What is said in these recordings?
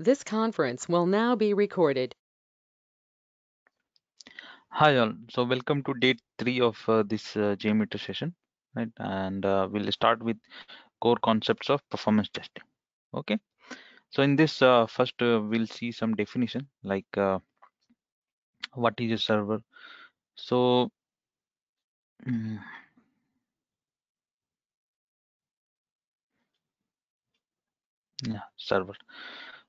This conference will now be recorded. Hi all. So welcome to day 3 of this JMeter session, right? And we'll start with core concepts of performance testing. Okay. So in this first we'll see some definition like what is a server. So mm, yeah, server.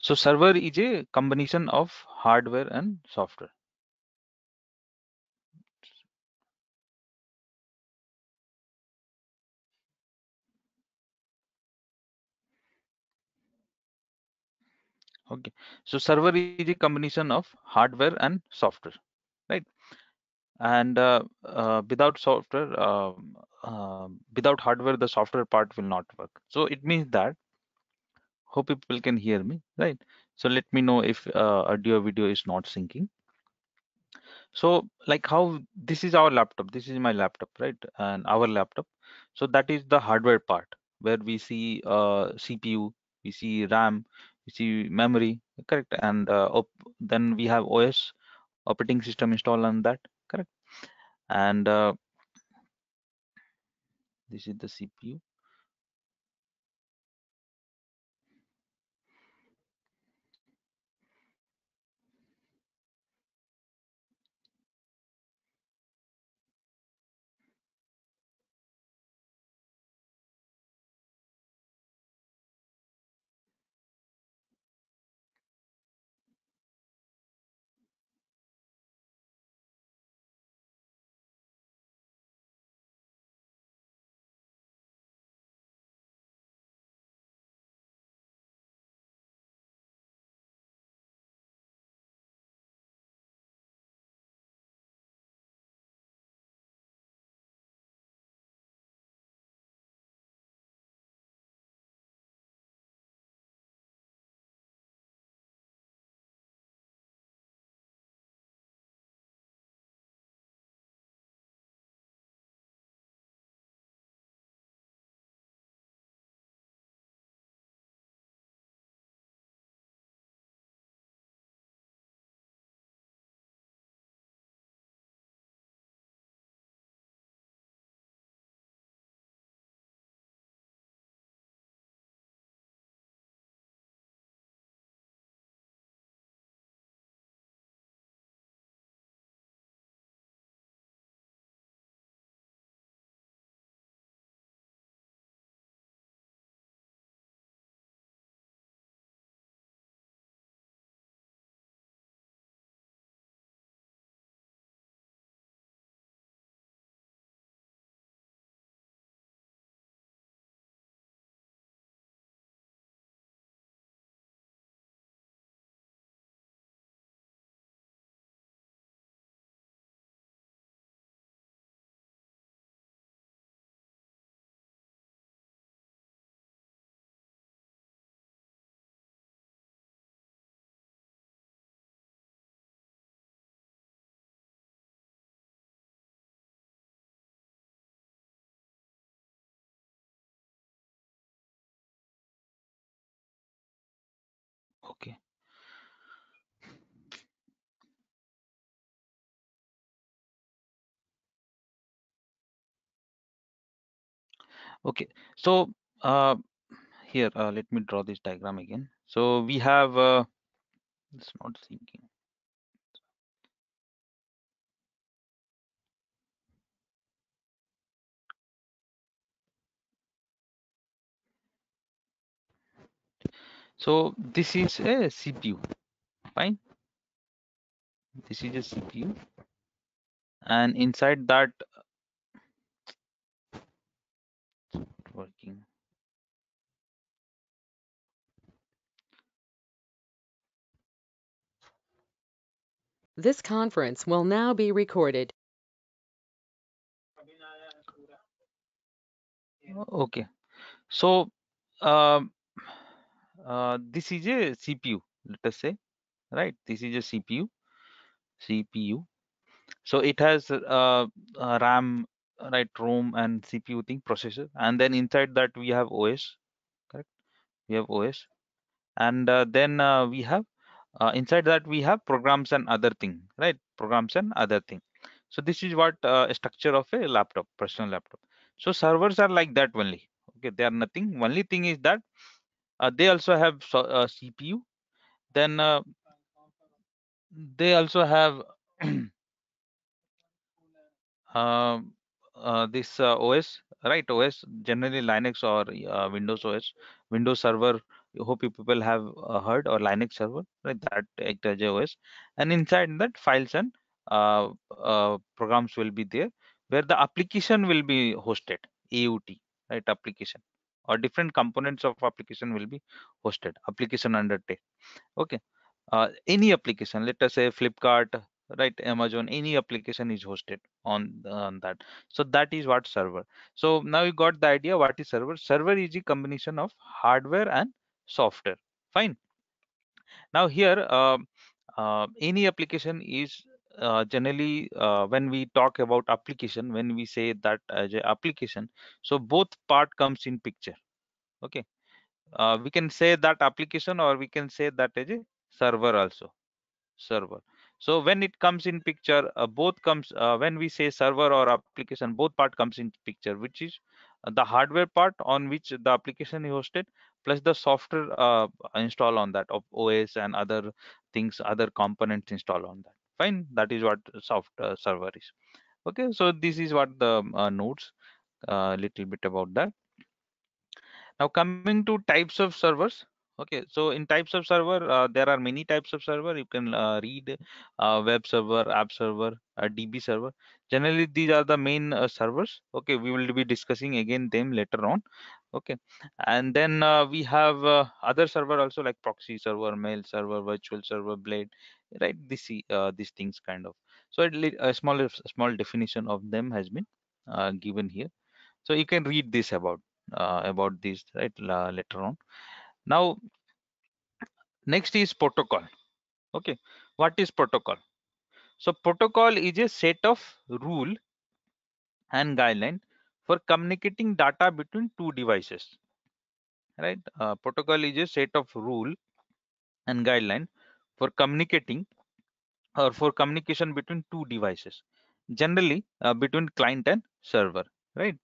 So server is a combination of hardware and software. Okay. So server is a combination of hardware and software, right? And without hardware the software part will not work. So it means that hope people can hear me, right? So let me know if audio video is not syncing. So like how this is our laptop, this is my laptop, right? And our laptop, so that is the hardware part where we see CPU, we see RAM, we see memory, correct? And then we have OS, operating system installed on that, correct? And this is the CPU. Okay. Okay. So uh, here, let me draw this diagram again. So we have it's not syncing. So this is a CPU, fine. This is a CPU, and inside that working. This conference will now be recorded. Okay. So um, this is a CPU. Let us say, right? This is a CPU. CPU. So it has RAM, right? ROM and CPU thing processor, and then inside that we have OS. Correct. We have OS. and then we have inside that we have programs and other thing, right? Programs and other thing. So this is what a structure of a laptop, personal laptop. So servers are like that only. Okay, they are nothing. Only thing is that they also have CPU. Then they also have um, this OS, right? OS generally Linux or Windows OS, Windows Server. I hope you people have heard, or Linux Server, right? That act as a OS, and inside that files and programs will be there, where the application will be hosted. AUT, right? Application or different components of application will be hosted. Application under okay. Any application, let us say Flipkart, right? Amazon, any application is hosted on that. So that is what server. So now you got the idea what is server. Server is a combination of hardware and software. Fine. Now here any application is generally when we talk about application, when we say that as a application, so both part comes in picture. Okay. We can say that application, or we can say that as a server also. Server. So when it comes in picture, both comes when we say server or application, both part comes in picture, which is the hardware part on which the application is hosted, plus the software install on that of OS and other things, other components install on that. Fine, that is what soft server is. Okay, so this is what the notes little bit about that. Now coming to types of servers. Okay, so in types of server, there are many types of server. You can read web server, app server, DB server. Generally, these are the main servers. Okay, we will be discussing again them later on. Okay, and then we have other server also, like proxy server, mail server, virtual server, blade, right? These things kind of. So a small definition of them has been given here, so you can read this about this, right, later on. Now next is protocol. Okay, what is protocol? So protocol is a set of rule and guideline for communicating data between two devices, right? Protocol is a set of rule and guideline for communicating, or for communication between two devices, generally between client and server, right?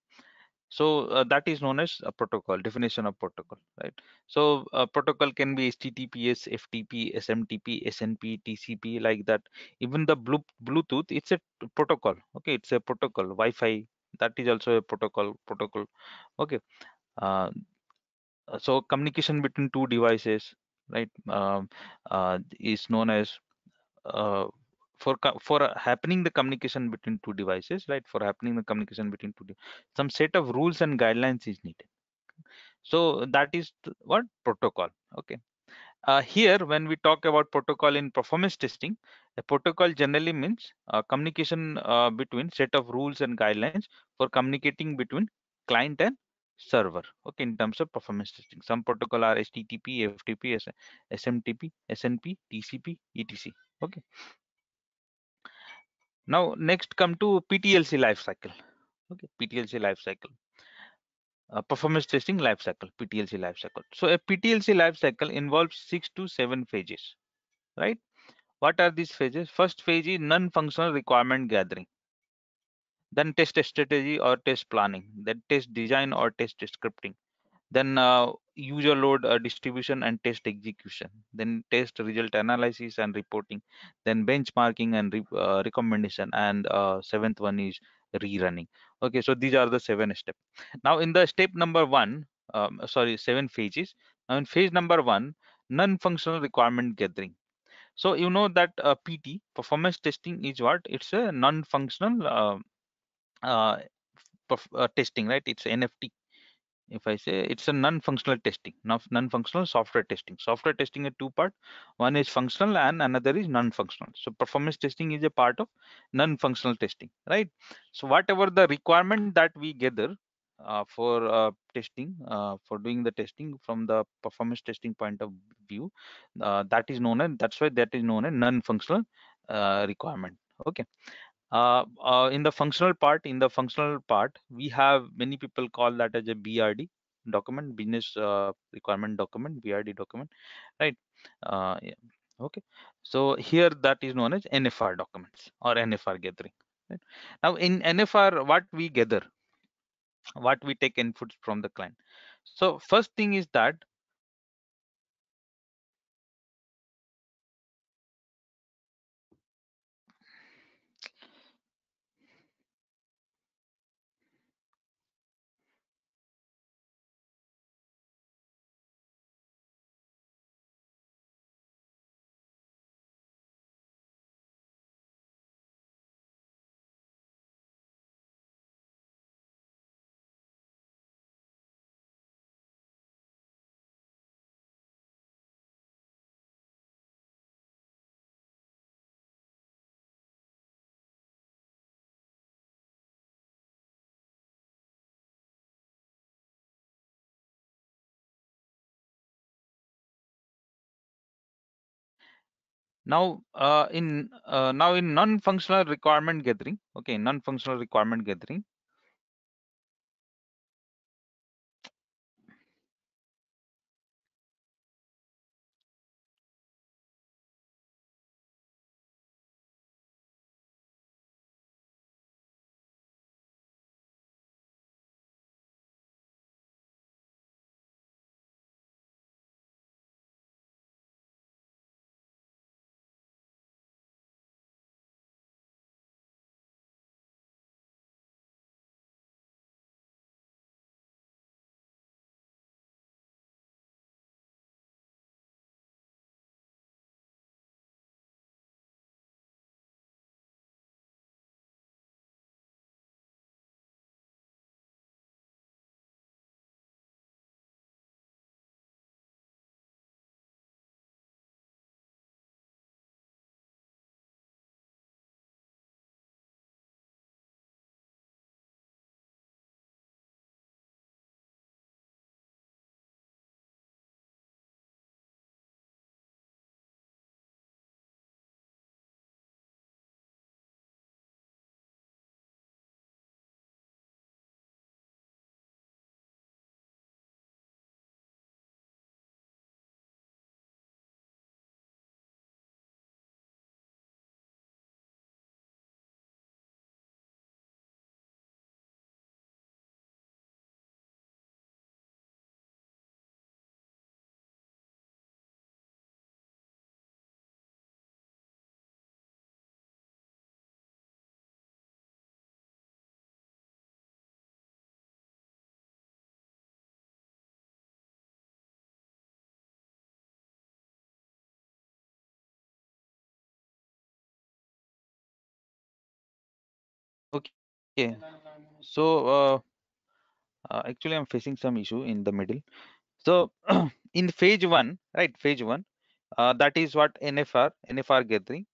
So that is known as a protocol. Definition of protocol, right? So protocol can be HTTPS, FTP, SMTP, SNP, TCP, like that. Even the Bluetooth, it's a protocol. Okay, it's a protocol. Wi-Fi, that is also a protocol. Okay. uh, so communication between two devices, right, is known as uh, for happening the communication between two devices, right? For happening the communication between some set of rules and guidelines is needed. So that is what protocol. Okay. Here, when we talk about protocol in performance testing, a protocol generally means communication between set of rules and guidelines for communicating between client and server. Okay, in terms of performance testing, some protocol are HTTP, FTP, SMTP, SNP, TCP, etc. Okay. Now next come to PTLC life cycle. Okay, PTLC life cycle. Performance testing life cycle, PTLC life cycle. So a PTLC life cycle involves 6 to 7 phases, right? What are these phases? First phase is non-functional requirement gathering. Then test strategy or test planning. Then test design or test scripting. Then user load distribution and test execution. Then test result analysis and reporting. Then benchmarking and recommendation. And seventh one is rerunning. Okay, so these are the 7 steps. Now in the step number one, sorry, 7 phases. Now in phase number one, non-functional requirement gathering. So you know that PT, performance testing, is what? It's a non-functional uh, testing, right? It's NFT. If I say it's a non-functional testing, non-functional software testing. Software testing are two part. One is functional and another is non-functional. So performance testing is a part of non-functional testing, right? So whatever the requirement that we gather for testing, for doing the testing from the performance testing point of view, that is known as, that's why that is known as non-functional requirement. Okay. In the functional part, we have many people call that as a BRD, document, business requirement document, BRD document, right? Yeah. Okay. So here that is known as NFR documents or NFR gathering. Right? Now in NFR, what we gather, what we take inputs from the client. So first thing is that now in non-functional requirement gathering, okay, non-functional requirement gathering. Okay. So actually I'm facing some issue in the middle. So in phase one, right? Phase one, that is what NFR gathering.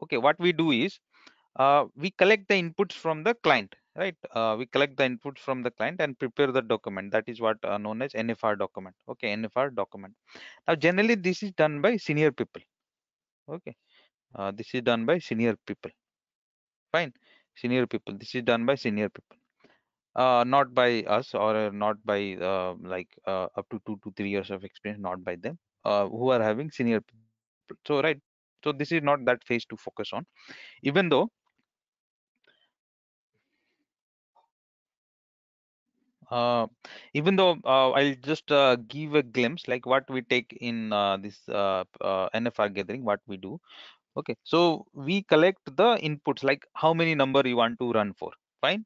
Okay, what we do is we collect the inputs from the client, right? We collect the inputs from the client and prepare the document. That is what known as NFR document. Okay, NFR document. Now generally this is done by senior people. Okay, this is done by senior people. Fine, senior people. This is done by senior people. Not by us or not by up to 2 to 3 years of experience, not by them, who are having senior people. So right, so this is not that phase to focus on, even though uh, I'll just give a glimpse like what we take in this NFR gathering, what we do. Okay, so we collect the inputs like how many number you want to run for. Fine.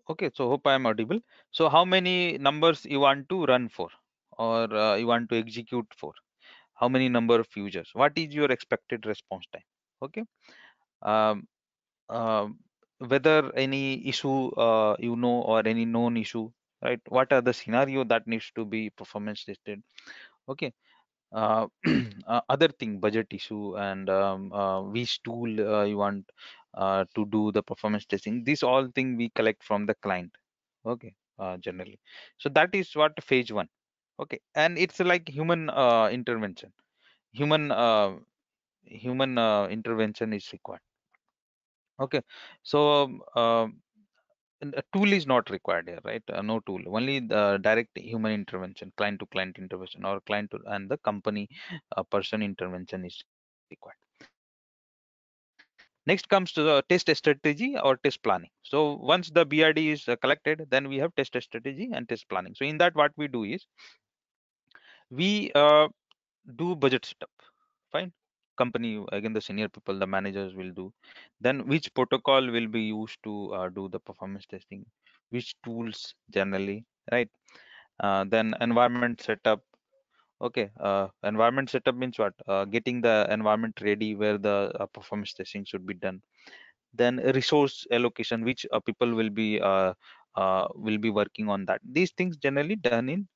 Okay, so hope I am audible. So how many numbers you want to run for, or you want to execute for? How many number of users? What is your expected response time? Okay. Um, um, Whether any issue or any known issue, right? What are the scenario that needs to be performance tested? Okay. uh, Other thing, budget issue, and which tool you want to do the performance testing, these all thing we collect from the client. Okay, generally. So that is what phase one. Okay, and it's like human intervention. Human intervention is required. Okay, so a tool is not required here, right? No tool, only the direct human intervention, client to client intervention, or client to and the company person intervention is required. Next comes to the test strategy or test planning. So once the BRD is collected, then we have test strategy and test planning. So in that, what we do is we do budget setup. Fine. Company, again, the senior people, the managers will do. Then which protocol will be used to do the performance testing, which tools generally, right? Then environment setup. Okay, environment setup means what? Getting the environment ready where the performance testing should be done. Then resource allocation, which people will be working on that. These things generally done in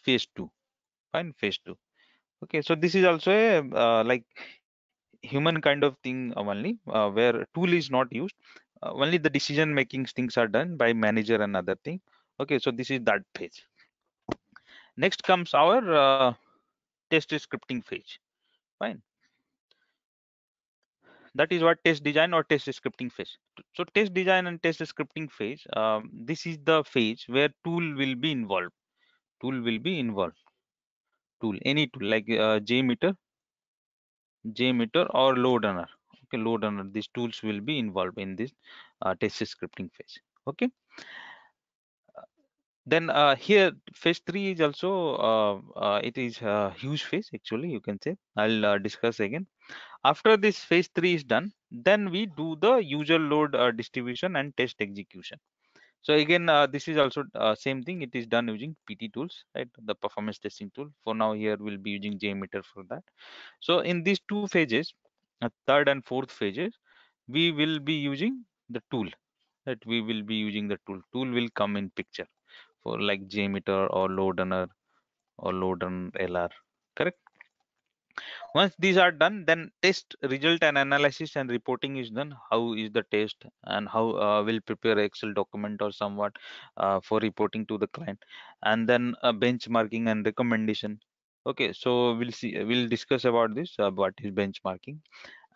phase two. Fine, phase two. Okay, so this is also a like human kind of thing only, where tool is not used. Only the decision making things are done by manager and other thing. Okay, so this is that phase. Next comes our test scripting phase. Fine. That is what test design or test scripting phase. So test design and test scripting phase, this is the phase where tool will be involved. Tool will be involved. Tool, any tool like JMeter or load runner. Okay, load runner. These tools will be involved in this test scripting phase. Okay. Then here phase three is also it is a huge phase actually. You can say I'll discuss again. After this phase three is done, then we do the user load distribution and test execution. So again, this is also same thing. It is done using PT tools, right? The performance testing tool. For now, here we'll be using JMeter for that. So in these two phases, third and fourth phases, we will be using the tool. Right? We will be using the tool. Tool will come in picture for like JMeter or load runner or load run LR. Correct. Once these are done, then test result and analysis and reporting is done. How is the test and how we'll prepare Excel document or somewhat for reporting to the client, and then benchmarking and recommendation. Okay, so we'll discuss about this, what is benchmarking,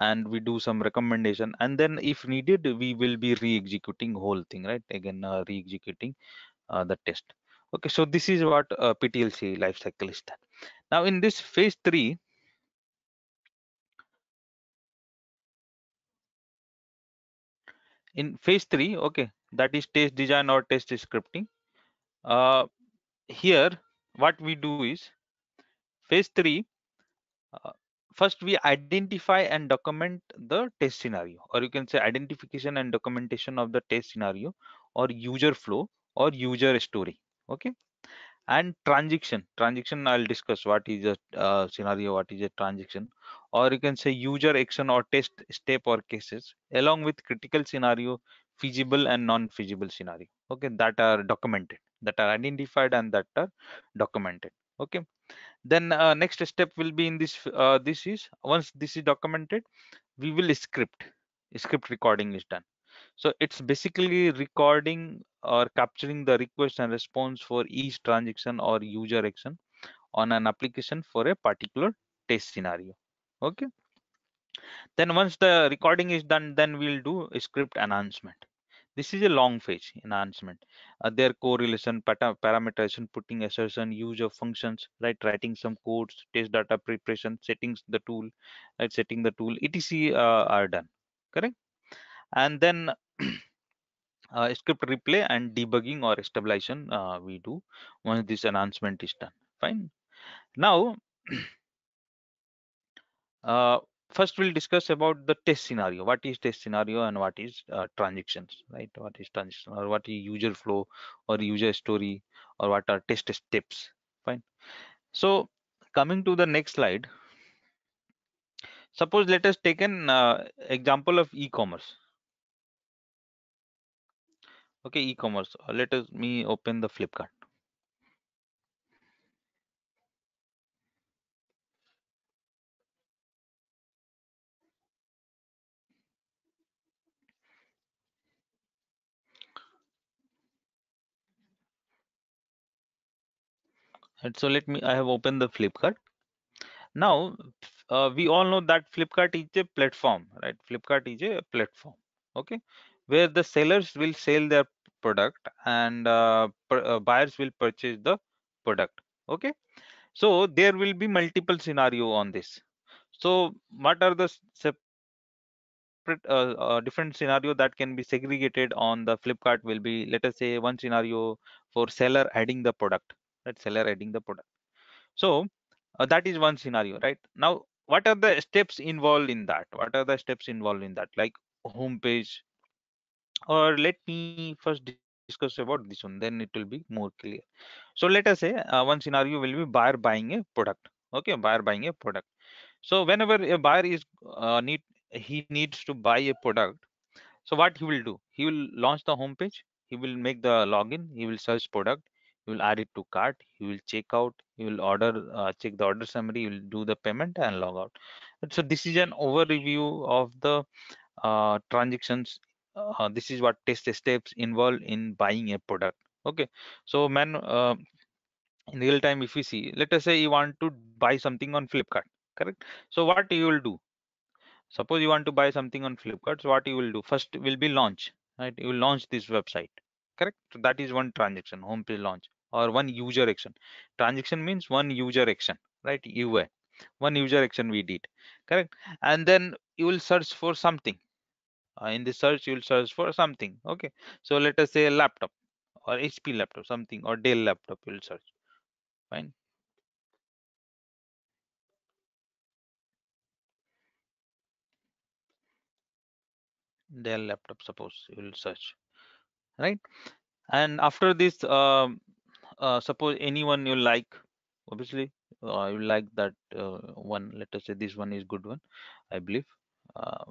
and we do some recommendation, and then if needed, we will be re-executing whole thing, right? Again, re-executing the test. Okay, so this is what PTLC life cycle is done. Now in this phase three, in phase three, okay, that is test design or test scripting. Uh, Here, what we do is phase three. Uh, First, we identify and document the test scenario, or you can say identification and documentation of the test scenario, or user flow, or user story. Okay, and transaction I'll discuss what is a scenario, what is a transaction, or you can say user action or test step or cases, along with critical scenario, feasible and non-feasible scenario. Okay, that are documented, that are identified, and that are documented. Okay, then next step will be in this. This is once this is documented, we will script recording is done. So it's basically recording or capturing the request and response for each transaction or user action on an application for a particular test scenario. Okay. Then once the recording is done, then we'll do a script enhancement. This is a long phase enhancement. Their correlation, parameterization, putting assertion, use of functions, right? Writing some codes, test data preparation, settings the tool, right? Setting the tool, etc. Are done. Correct. And then script replay and debugging or stabilization we do once this enhancement is done. Fine. Now, uh, first we'll discuss about the test scenario. What is test scenario and what is transactions, right? What is transaction or what is user flow or user story or what are test steps? Fine. So coming to the next slide, suppose let us take an example of e-commerce. Okay, e-commerce. Let us me open the Flipkart. And so let me, I have opened the Flipkart. Now, we all know that Flipkart is a platform, right? Flipkart is a platform, okay, where the sellers will sell their product, and buyers will purchase the product. Okay, so there will be multiple scenario on this. So what are the separate different scenario that can be segregated on the Flipkart will be, let us say, one scenario for seller adding the product, right? Seller adding the product. So that is one scenario, right? Now, what are the steps involved in that? What are the steps involved in that? Like homepage, or let me first discuss about this one, then it will be more clear. So let us say one scenario will be buyer buying a product. Okay, buyer buying a product. So whenever a buyer is he needs to buy a product. So what he will do? He will launch the homepage. He will make the login. He will search product. He will add it to cart. He will check out. He will order, check the order summary. He will do the payment and log out. So this is an overview of the transactions. This is what test steps involved in buying a product. Okay. So in real time, if we see, let us say you want to buy something on Flipkart, correct? So what you will do? Suppose you want to buy something on Flipkart, so what you will do? First will be launch, right? You will launch this website, correct? So that is one transaction, home page launch, or one user action. Transaction means one user action, right? UI, one user action we did, correct? And then you will search for something. In the search, you will search for something. Okay. So let us say a laptop or HP laptop, something, or Dell laptop. You will search. Fine. Dell laptop, suppose you will search, right? And after this, suppose anyone you like, obviously you like that one. Let us say this one is good one, I believe. uh,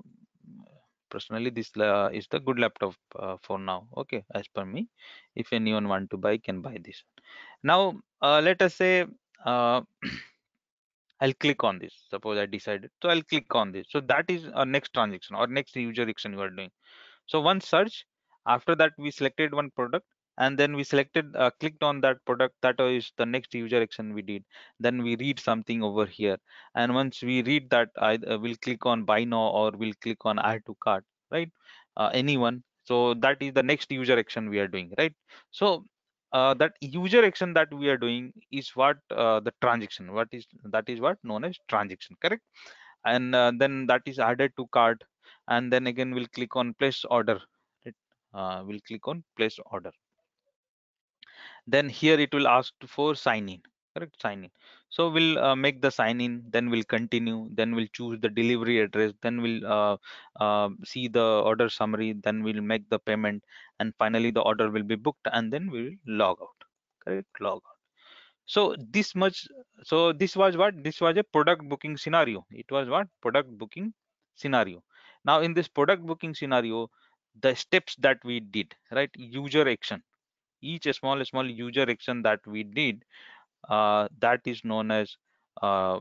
Personally, this is the good laptop for now. Okay, as per me, if anyone want to buy, can buy this. Now let us say uh, I'll click on this. Suppose I decided, so I'll click on this. So that is our next transaction or next user action you are doing. So one search, after that we selected one product, and then we selected, clicked on that product. That is the next user action we did. Then we read something over here, and once we read that, I will click on buy now, or we'll click on add to cart, right? Anyone. So that is the next user action we are doing, right? So that user action that we are doing is what the transaction. What is that? Is what known as transaction, correct? And then that is added to cart, and then again we'll click on place order, right? We'll click on place order. Then here it will ask for sign in, correct? Sign in. So we'll make the sign in, then we'll continue, then we'll choose the delivery address, then we'll see the order summary, then we'll make the payment, and finally the order will be booked, and then we will log out, correct? Log out. So this much. So this was what? This was a product booking scenario. It was what? Product booking scenario. Now in this product booking scenario, the steps that we did, right? User action. Each small user action that we did, that is known as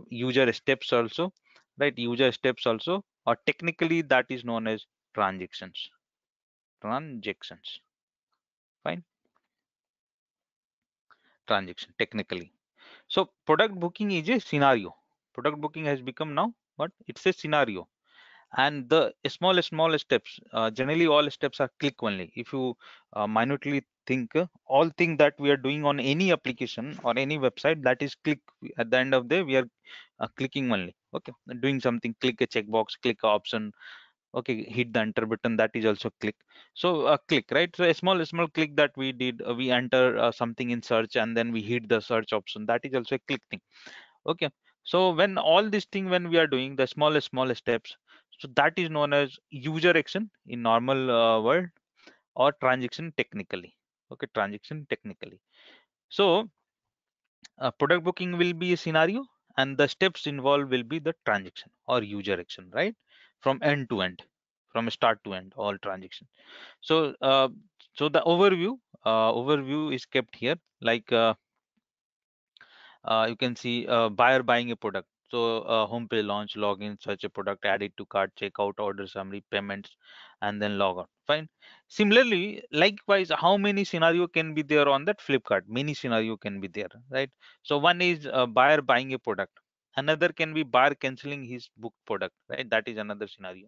user steps also, right? User steps also, or technically that is known as transactions. Transactions. Fine. Transaction technically. So product booking is a scenario. Product booking has become now what? It's a scenario. And the small steps, generally all steps are click only. If you minutely think, all thing that we are doing on any application or any website, that is click. At the end of the day, we are clicking only. Okay, doing something, click a checkbox, click a option. Okay, hit the enter button, that is also click. So click, right? So a small click that we did, we enter something in search, and then we hit the search option, that is also a click thing. Okay. So when all this thing, when we are doing the small steps, so that is known as user action in normal world, or transaction technically. Okay, transaction technically. So product booking will be a scenario, and the steps involved will be the transaction or user action, right? From end to end, from start to end, all transaction. So so the overview is kept here, like you can see buyer buying a product. So home page launch, login, search a product, add it to cart, checkout, order summary, payments, and then log out. Fine. Similarly, likewise, how many scenario can be there on that Flipkart? Many scenario can be there, right? So one is buyer buying a product. Another can be buyer canceling his book product, right? That is another scenario.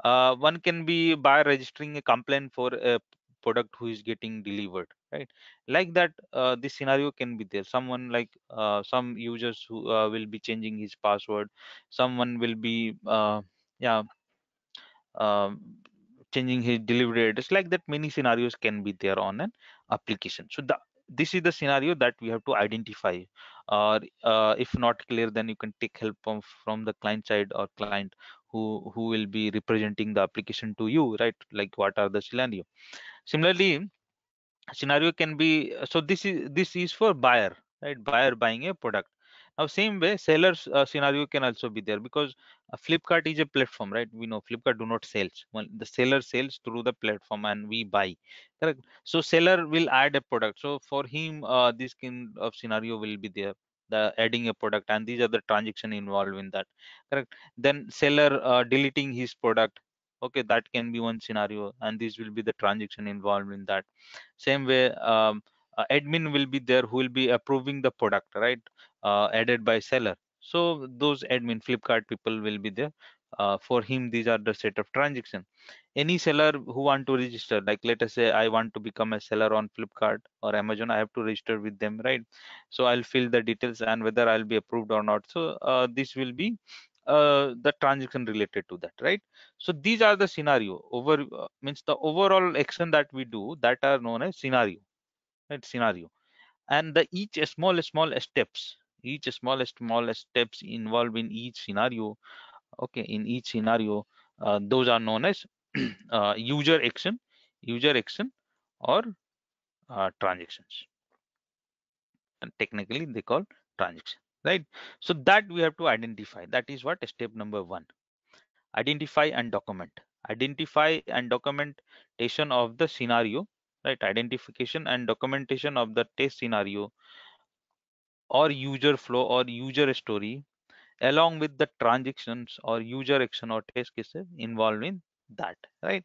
One can be buyer registering a complaint for a product who is getting delivered, right? Like that, this scenario can be there. Someone like some users who will be changing his password, someone will be yeah um, changing his delivery address. Like that, many scenarios can be there on an application. So this is the scenario that we have to identify, or if not clear, then you can take help from the client side or client who will be representing the application to you, right? Like what are the scenario. Similarly, scenario can be, so this is for buyer, right? Buyer buying a product. Now same way, sellers scenario can also be there, because Flipkart is a platform, right? We know Flipkart do not sales, well, the seller sells through the platform and we buy, correct? So seller will add a product, so for him this kind of scenario will be there, the adding a product, and these are the transaction involved in that, correct? Then seller deleting his product, okay, that can be one scenario, and this will be the transaction involved in that. Same way, admin will be there who will be approving the product, right? Added by seller. So those admin Flipkart people will be there. For him, these are the set of transaction. Any seller who want to register, like let us say I want to become a seller on Flipkart or Amazon, I have to register with them, right? So I'll fill the details and whether I'll be approved or not. So this will be the transaction related to that, right? So these are the scenario over, means the overall action that we do, that are known as scenario, right? Scenario. And the each small steps, each small steps involved in each scenario, okay, in each scenario, those are known as user action, user action, or transactions, and technically they call transaction, right? So that we have to identify. That is what step number one. Identify and document. Identify and documentation of the scenario, right? Identification and documentation of the test scenario or user flow or user story, along with the transactions or user action or test cases involved in that, right?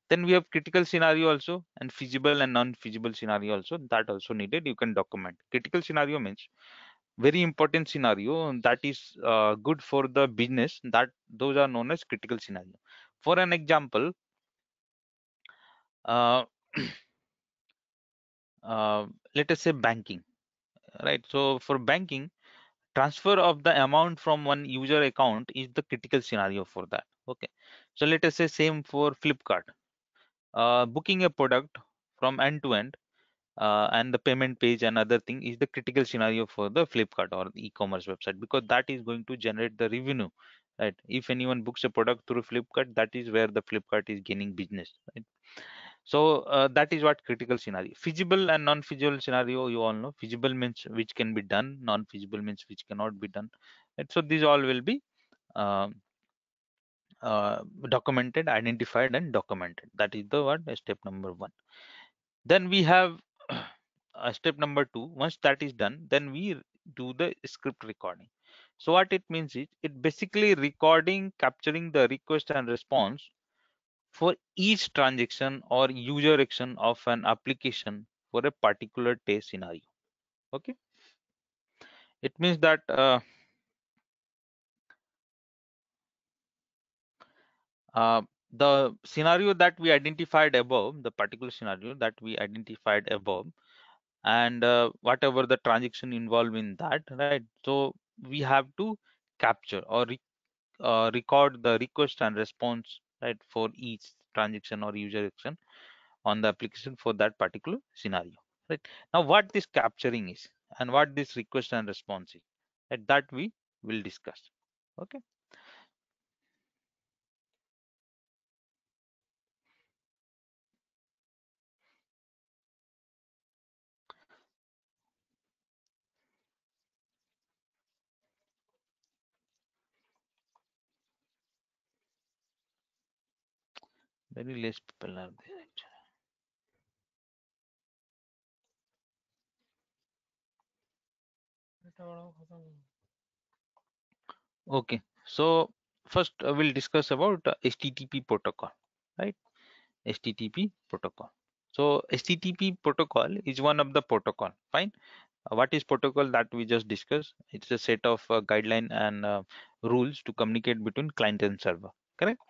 Then we have critical scenario also, and feasible and non-feasible scenario also, that also needed, you can document. Critical scenario means very important scenario that is good for the business, that those are known as critical scenario. For an example, uh, uh, let us say banking, right? So for banking, transfer of the amount from one user account is the critical scenario for that, okay? So let us say same for Flipkart, booking a product from end to end, and the payment page and other thing is the critical scenario for the Flipkart or the e-commerce website, because that is going to generate the revenue, right? If anyone books a product through Flipkart, that is where the Flipkart is gaining business, right? So that is what critical scenario. Feasible and non-feasible scenario, you all know. Feasible means which can be done, non-feasible means which cannot be done, right? So these all will be um, documented, identified, and documented. That is the what step number one. Then we have step number two. Once that is done, then we do the script recording. So what it means is, it basically recording, capturing the request and response for each transaction or user action of an application for a particular test scenario. Okay, it means that uh, the scenario that we identified above, the particular scenario that we identified above, and whatever the transaction involved in that, right? So we have to capture or record the request and response, right, for each transaction or user action on the application for that particular scenario, right? Now what this capturing is and what this request and response is, right, that we will discuss. Okay, very less people are there actually. Okay, so first we'll discuss about HTTP protocol, right? HTTP protocol. So HTTP protocol is one of the protocol. Fine. What is protocol that we just discussed? It's a set of guideline and rules to communicate between client and server. Correct.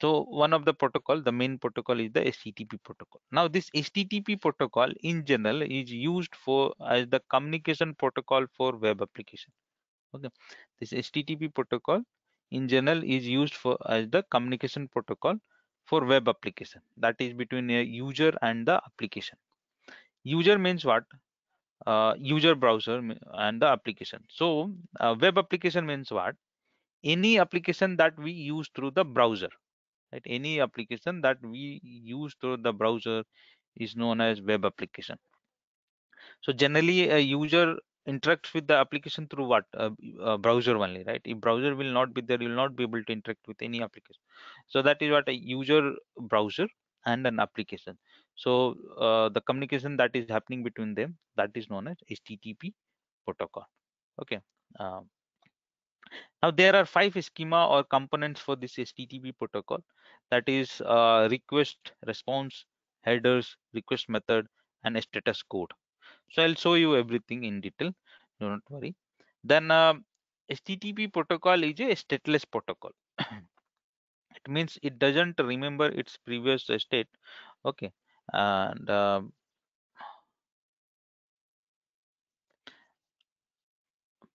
So one of the protocol, the main protocol is the HTTP protocol. Now this HTTP protocol in general is used for as the communication protocol for web application. Okay, this HTTP protocol in general is used for as the communication protocol for web application, that is between a user and the application. User means what? User browser and the application. So web application means what? Any application that we use through the browser, right? Any application that we use through the browser is known as web application. So generally a user interacts with the application through what? Browser only, right? If browser will not be there, you will not be able to interact with any application. So that is what a user browser and an application. So the communication that is happening between them, that is known as HTTP protocol. Okay. Uh, Now there are five schema or components for this HTTP protocol. That is request, response, headers, request method, and a status code. So I'll show you everything in detail. Do not worry. Then HTTP protocol is a stateless protocol. It means it doesn't remember its previous state. Okay, and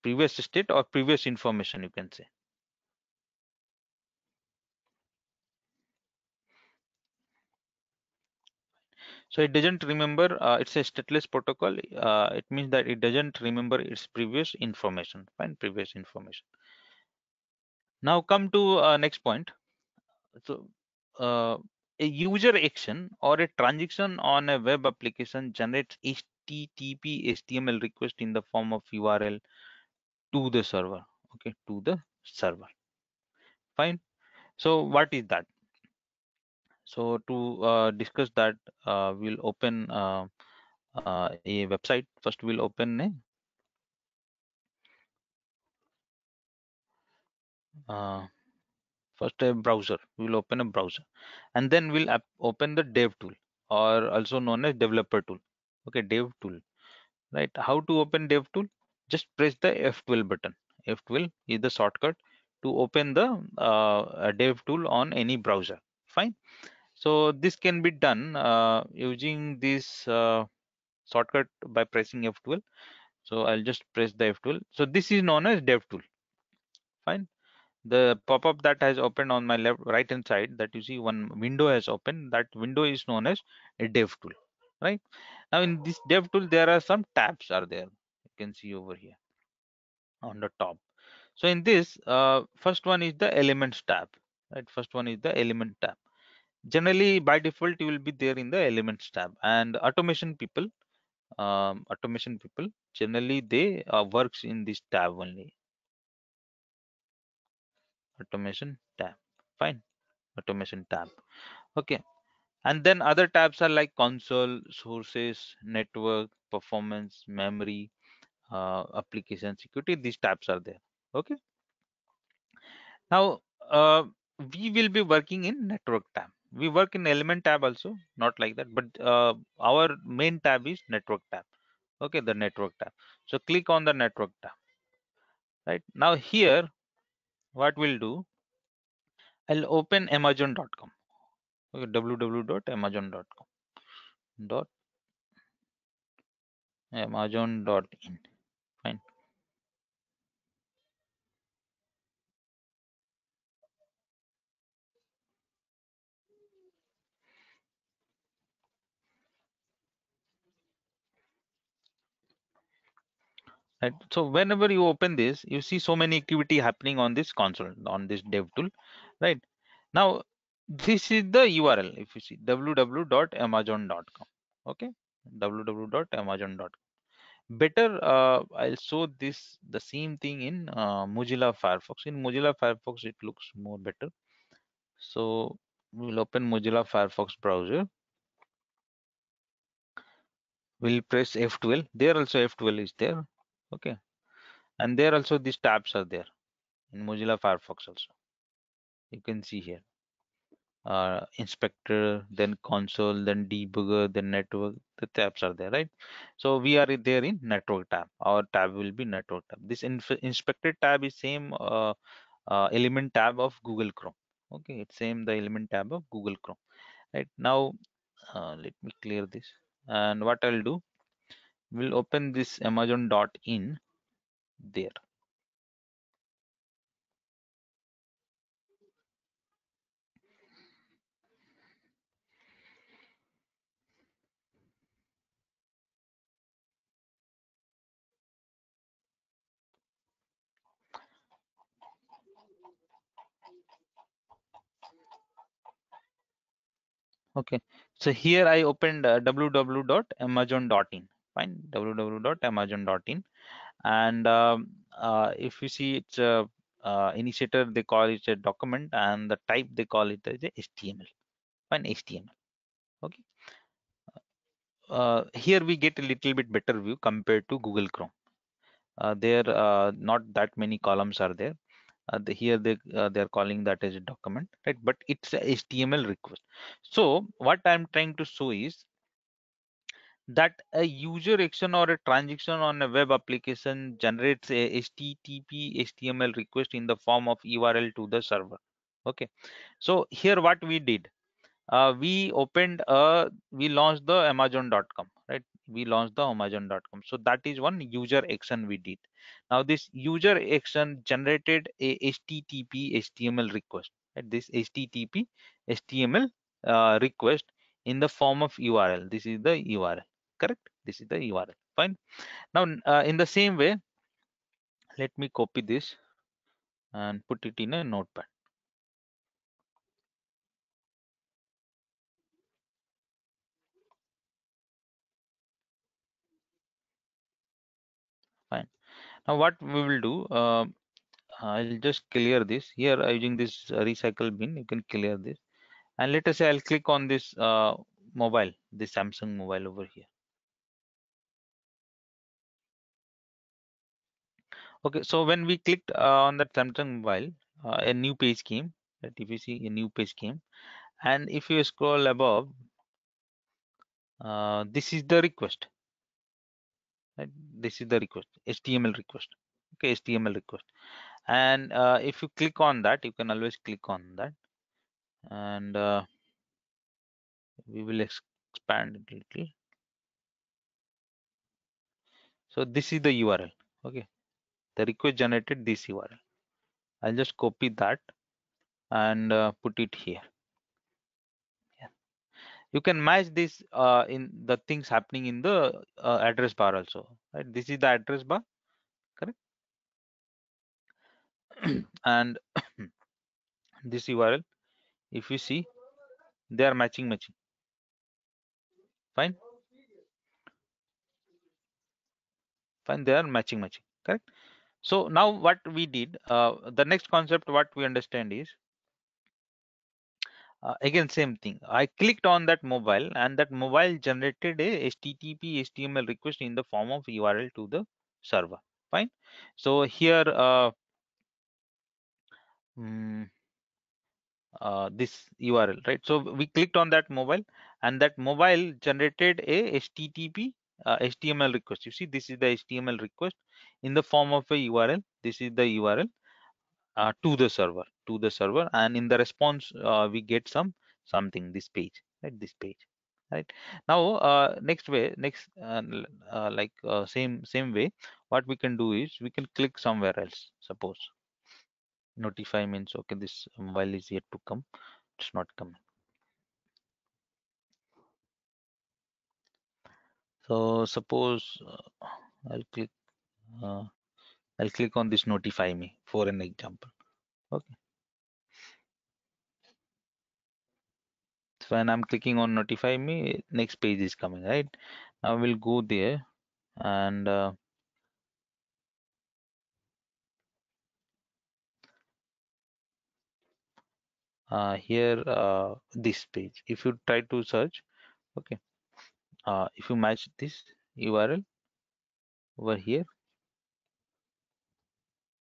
previous state or previous information, you can say. So it doesn't remember. It's a stateless protocol. It means that it doesn't remember its previous information. Fine, previous information. Now come to next point. So a user action or a transaction on a web application generates HTTP HTML request in the form of URL to the server. Okay, to the server. Fine. So what is that? So to discuss that, we'll open a website. First, we'll open uh, a browser. We'll open a browser, and then we'll open the dev tool, or also known as developer tool. Okay, dev tool. Right? How to open dev tool? Just press the F12 button. F12 is the shortcut to open the dev tool on any browser. Fine. So this can be done using this shortcut by pressing F12. So I'll just press the F12. So this is known as dev tool. Fine. The pop-up that has opened on my left right hand side, that you see one window has opened, that window is known as a dev tool. Right. Now in this dev tool there are some tabs are there. You can see over here on the top. So in this first one is the elements tab. Right. First one is the element tab. Generally by default you will be there in the elements tab, and automation people generally they works in this tab only. Automation tab. Fine. Automation tab. Okay. And then other tabs are like console, sources, network, performance, memory, application security. These tabs are there. Okay. Now we will be working in network tab. We work in element tab also, not like that, but our main tab is network tab. Okay, the network tab. So click on the network tab. Right now here, what we'll do? I'll open Amazon.com. Okay, www.amazon.com. Dot Amazon.in. Fine. Right. So whenever you open this, you see so many activity happening on this console, on this dev tool. Right. Now, this is the URL. If you see www.amazon.com. Okay. www.amazon.com. Better, I'll show this the same thing in Mozilla Firefox. In Mozilla Firefox, it looks more better. So we'll open Mozilla Firefox browser. We'll press F12. There also F12 is there. Okay. And there also these tabs are there in Mozilla Firefox also. You can see here. Inspector, then console, then debugger, then network. The tabs are there, right? So we are there in network tab. Our tab will be network tab. This inspector tab is same element tab of Google Chrome. Okay, it's same the element tab of Google Chrome. Right now, let me clear this. And what I'll do, we'll open this Amazon.in there. Okay, so here I opened www.amazon.in. Fine, www.amazon.in. And if you see, it's a initiator, they call it a document, and the type they call it as a HTML. Fine, HTML. Okay. Here we get a little bit better view compared to Google Chrome. There not that many columns are there. Here they are calling that as a document, right? But it's a HTML request. So what I'm trying to show is that a user action or a transaction on a web application generates a HTTP HTML request in the form of URL to the server. Okay, so here what we did, we launched the Amazon.com, right? We launched the Amazon.com. So that is one user action we did. Now this user action generated a HTTP HTML request, right? This HTTP HTML request in the form of URL. This is the URL, correct? This is the URL. Fine. Now in the same way, let me copy this and put it in a notepad. Fine. Now what we will do, I'll just clear this here using this recycle bin. You can clear this, and let us say I'll click on this mobile, this Samsung mobile over here. Okay, so when we clicked on that Samsung mobile, a new page came. That if you see, a new page came, and if you scroll above, this is the request. Right? This is the request, HTML request. Okay, HTML request, and if you click on that, you can always click on that, and we will expand it a little. So this is the URL. Okay, the request generated this URL. I'll just copy that and put it here. Yeah. You can match this in the things happening in the address bar also. Right? This is the address bar, correct? And this URL, if you see, they are matching. Fine, fine. They are matching. Correct. So now what we did, the next concept what we understand is, again same thing. I clicked on that mobile, and that mobile generated a HTTP HTML request in the form of URL to the server. Fine. So here mm, this URL, right? So we clicked on that mobile, and that mobile generated a HTTP HTML request. You see, this is the HTML request in the form of a URL. This is the URL to the server, and in the response we get something, this page, right? This page, right? Now like same way, what we can do is we can click somewhere else. Suppose notify means, okay, this mobile is yet to come, it's not coming. So suppose I'll click uh, I'll click on this notify me for an example. Okay, so when I'm clicking on notify me, next page is coming, right? Now we'll go there, and here this page, if you try to search, okay, if you match this URL over here,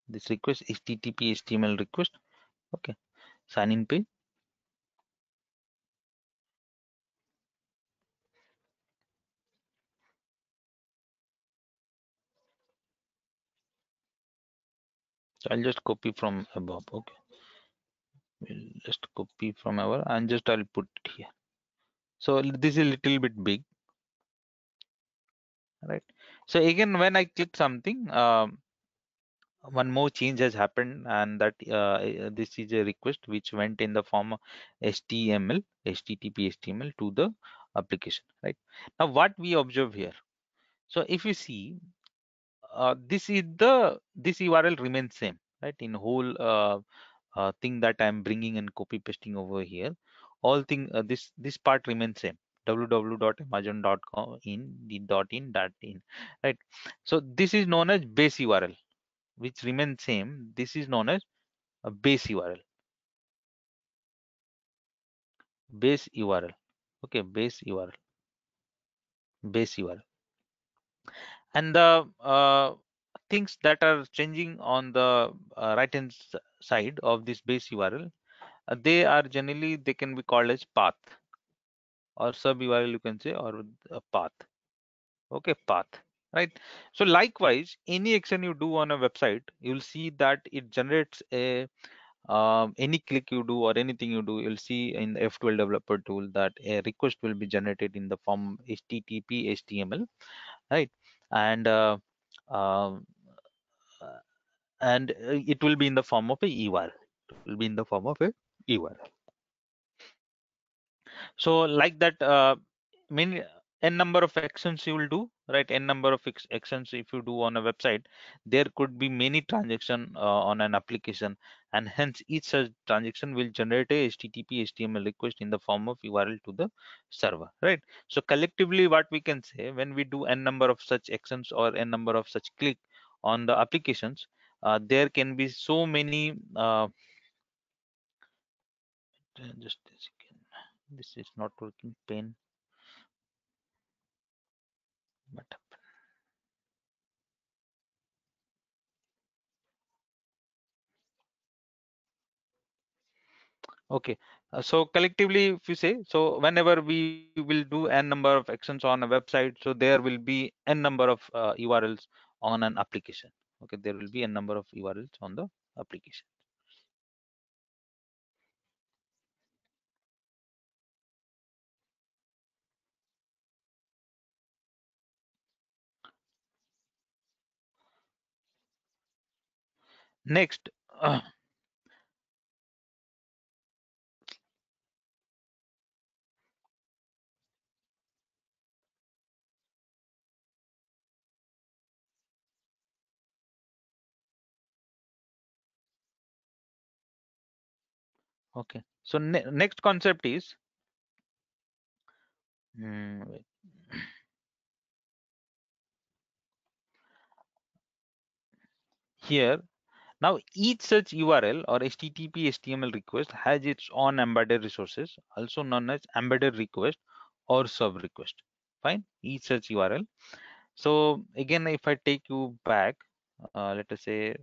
this request HTTP HTML request, okay, sign in page. So I'll just copy from above. Okay, We'll just copy from our and just I'll put it here. So this is a little bit big, right? So again, when I click something, one more change has happened, and that this is a request which went in the form of HTML, HTTP HTML to the application, right? Now, what we observe here. So if you see, this URL remains same, right? In whole thing that I'm bringing and copy pasting over here, all thing this part remains same. www.amazon.com in, right? So this is known as base URL, which remains same. This is known as a base URL, base URL. Okay, base URL, and the things that are changing on the right hand side of this base URL, they are generally they can be called as path or sub URL, you can say, or a path. Okay, path, right? So likewise, any action you do on a website, you'll see that it generates a any click you do or anything you do, you'll see in the F12 developer tool that a request will be generated in the form HTTP HTML, right? And um, uh, it will be in the form of a URL. It will be in the form of a URL. So like that, many n number of actions you will do, right? N number of actions if you do on a website, there could be many transaction on an application, and hence each such transaction will generate a HTTP HTML request in the form of URL to the server, right? So collectively, what we can say, when we do n number of such actions or n number of such click on the applications, there can be so many. Just a second. This is not working. Pen. But okay, so collectively, if you say, so whenever we will do n number of actions on a website, so there will be n number of URLs on an application. Okay, there will be n number of URLs on the application. Next, okay, so next concept is wait, here. Now, each such URL or HTTP HTML request has its own embedded resources, also known as embedded request or sub request. Fine, each such URL. So again, if I take you back, let us say,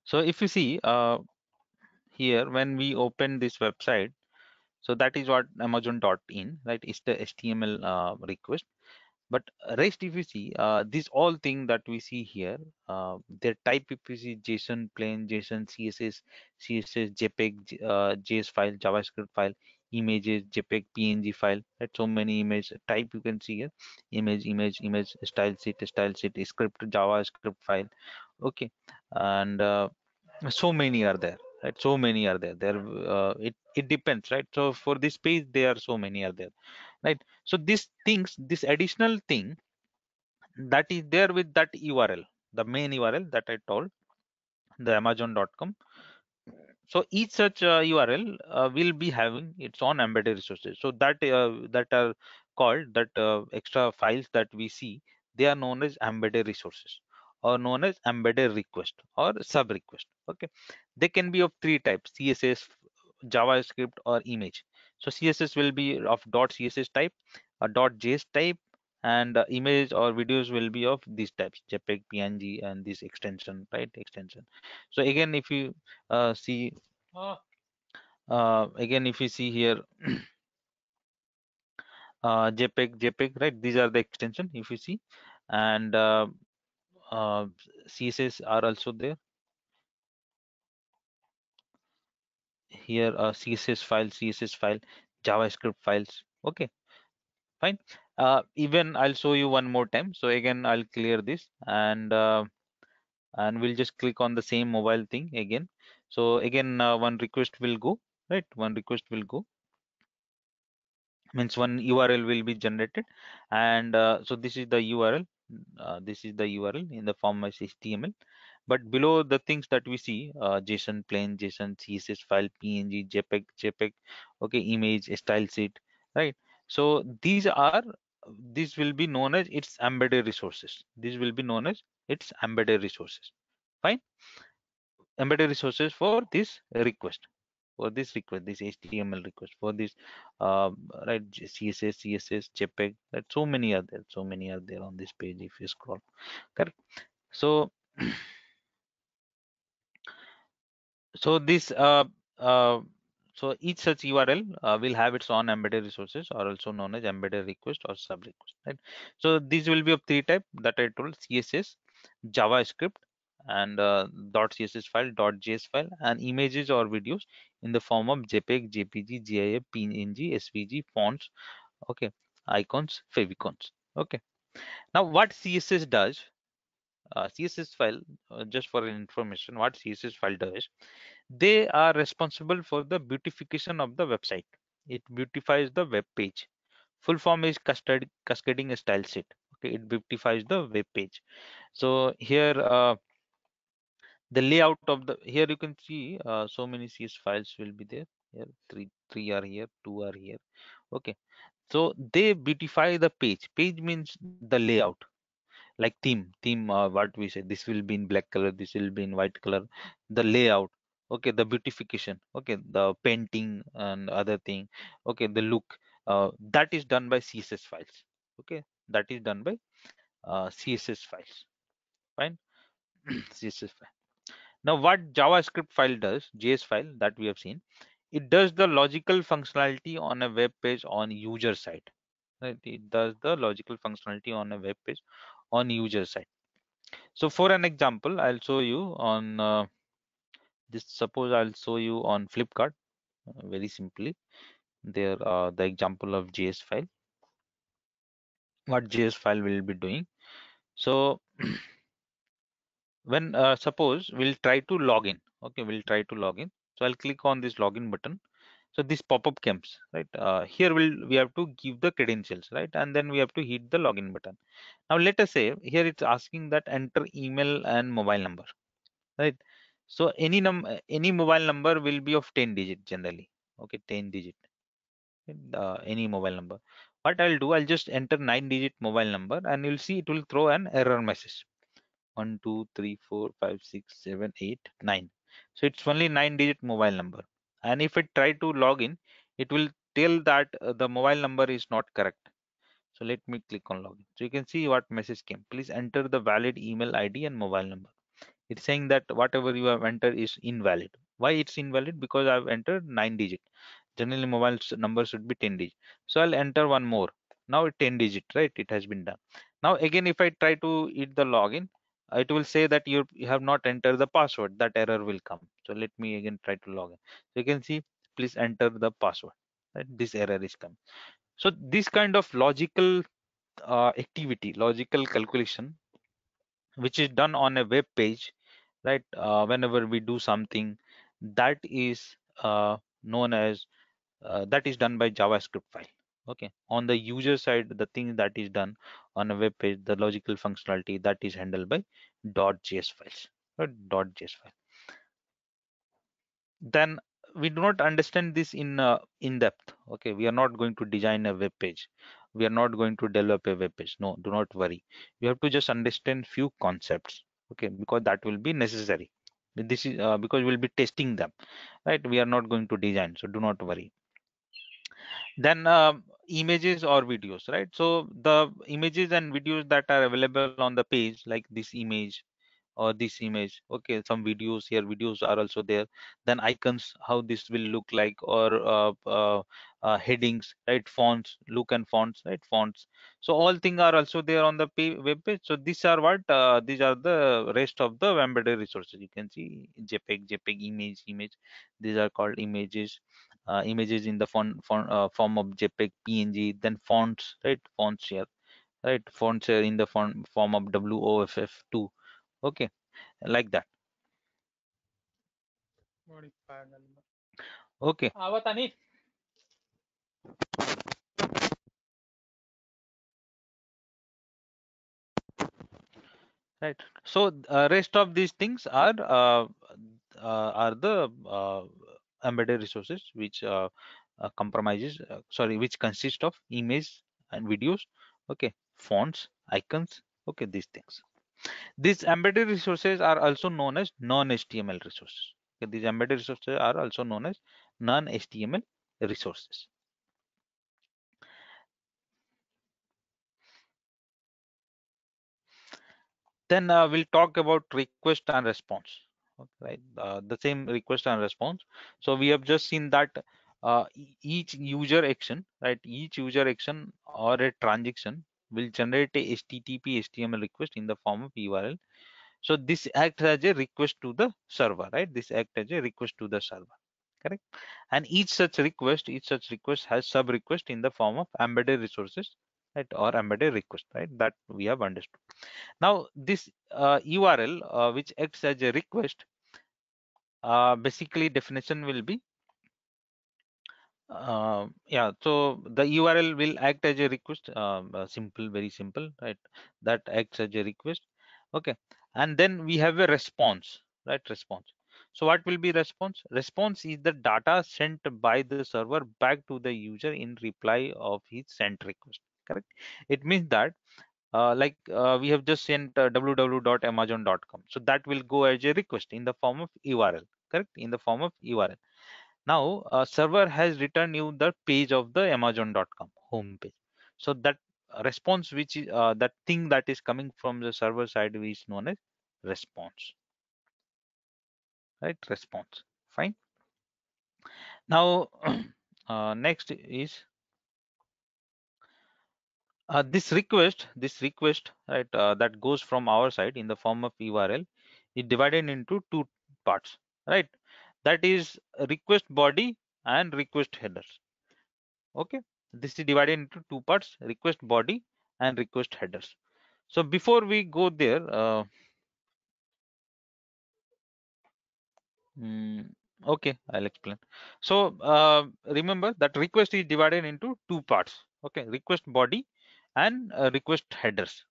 so if you see here, when we open this website, so that is what Amazon.in, right? Is the HTML request. But rest, if you see, this all thing that we see here, their type, if you see JSON, plain JSON, CSS, JPEG, JS file, JavaScript file, images, JPEG, PNG file, right? So many image type you can see here, image, style sheet, script, JavaScript file. Okay, and so many are there, right? So many are there. It depends, right? So for this page, there are so many are there, right? So these things, this additional thing that is there with that URL, the main URL that I told, the Amazon.com. So each such URL will be having its own embedded resources. So that are called that extra files that we see. They are known as embedded resources, or known as embedded request or sub request. Okay, they can be of three types: CSS, JavaScript, or image. So CSS will be of .css type, a .js type, and image or videos will be of these types: JPEG, PNG, and this extension, right? Extension. So again, if you see again, if you see here, JPEG, right? These are the extension if you see, and uh, CSS are also there. Here, CSS file, JavaScript files. Okay, fine. Even I'll show you one more time. So again, I'll clear this, and we'll just click on the same mobile thing again. So again, one request will go, right? One request will go, means one URL will be generated, and so this is the URL. This is the URL in the form as HTML. But below the things that we see, JSON, plain JSON, CSS file, PNG, JPEG, okay, image, style sheet, right? So these will be known as its embedded resources. These will be known as its embedded resources. Fine, embedded resources for this request, this HTML request, for this uh, right, CSS, JPEG, right? So many are there, on this page if you scroll. Correct. So so this uh, so each such URL will have its own embedded resources, or also known as embedded request or sub request, right? So these will be of three type that I told: CSS, JavaScript, and .css file, .js file, and images or videos in the form of JPEG, JPG, GIF, PNG, SVG, fonts, okay, icons, favicons. Okay. Now what CSS does, CSS file, just for information, what CSS file does, they are responsible for the beautification of the website. It beautifies the web page. Full form is cascading style sheet. Okay, it beautifies the web page. So here, the layout of the, here you can see so many CS files will be there. Here, three are here, two are here. Okay, so they beautify the page. Page means the layout, like theme, what we say, this will be in black color, this will be in white color, the layout, okay, the beautification, okay, the painting and other thing, okay, the look, that is done by CSS files. Okay, that is done by CSS files. Fine. CSS file. Now what JavaScript file does, JS file that we have seen, it does the logical functionality on a web page on user side, right? It does the logical functionality on a web page on user side. So for an example, I'll show you on this. Suppose I'll show you on Flipkart, very simply. There, the example of JS file. What JS file will be doing? So when suppose we'll try to log in. Okay, we'll try to log in. So I'll click on this login button. So this pop-up comes, right? Here we have to give the credentials, right? And then we have to hit the login button. Now let us say here it's asking that enter email and mobile number, right? So any mobile number will be of 10 digit generally. Okay, 10 digit, any mobile number. What I'll do, I'll just enter 9-digit mobile number, and you'll see it will throw an error message: 1 2 3 4 5 6 7 8 9. So it's only 9-digit mobile number, and if it try to log in, it will tell that the mobile number is not correct. So let me click on login. So you can see what message came: please enter the valid email ID and mobile number. It's saying that whatever you have entered is invalid. Why it's invalid? Because I've entered 9-digit. Generally mobile number should be 10-digit. So I'll enter one more. Now it's 10-digit, right? It has been done. Now again, if I try to hit the login, it will say that you have not entered the password. That error will come. So let me again try to log in. So you can see, please enter the password. Right? This error is coming. So this kind of logical activity, logical calculation, which is done on a web page, right? Whenever we do something, that is known as that is done by JavaScript file. Okay, on the user side, the thing that is done on a web page, the logical functionality, that is handled by .js files, right? .js file. then we do not understand this in depth. Okay, we are not going to design a web page, we are not going to develop a web page. No, do not worry. You have to just understand few concepts, okay, because that will be necessary. This is because we'll be testing them, right? We are not going to design, so do not worry. Then images or videos, right? So the images and videos that are available on the page, like this image or this image, okay, some videos here, videos are also there. Then icons, how this will look like, or headings, right? Fonts, look and fonts, right? Fonts. So all things are also there on the web page. So these are what these are the rest of the embedded resources. You can see JPEG, image. These are called images. Images in the form of JPEG, PNG. Then fonts, right? Fonts here, right? Fonts here in the form of WOFF2. Okay, like that. Okay, right. So rest of these things are the embedded resources which which consist of image and videos. Okay, fonts, icons. Okay, these things. These embedded resources are also known as non-HTML resources. Okay, these embedded resources are also known as non-HTML resources. Then we'll talk about request and response. Okay, right, the same request and response. So we have just seen that each user action, right? Each user action or a transaction will generate a HTTP HTML request in the form of URL. So this acts as a request to the server, right? This acts as a request to the server, correct? And each such request has sub request in the form of embedded resources, right? Or embedded request, right? That we have understood. Now this URL which acts as a request, basically definition will be yeah, so the URL will act as a request, simple, very simple, right? That acts as a request. Okay, and then we have a response, right? Response. So what will be response? Response is the data sent by the server back to the user in reply of his sent request, correct? It means that we have just sent www.amazon.com, so that will go as a request in the form of URL, correct? In the form of URL. Now server has returned you the page of the amazon.com home page. So that response, which is that thing that is coming from the server side, is known as response, right? Response, fine. Now next is this request, right, that goes from our side in the form of URL is divided into two parts, right? That is request body and request headers. Okay, this is divided into two parts: request body and request headers. So before we go there, mm, okay, I'll explain. So remember that request is divided into two parts. Okay, request body and request headers,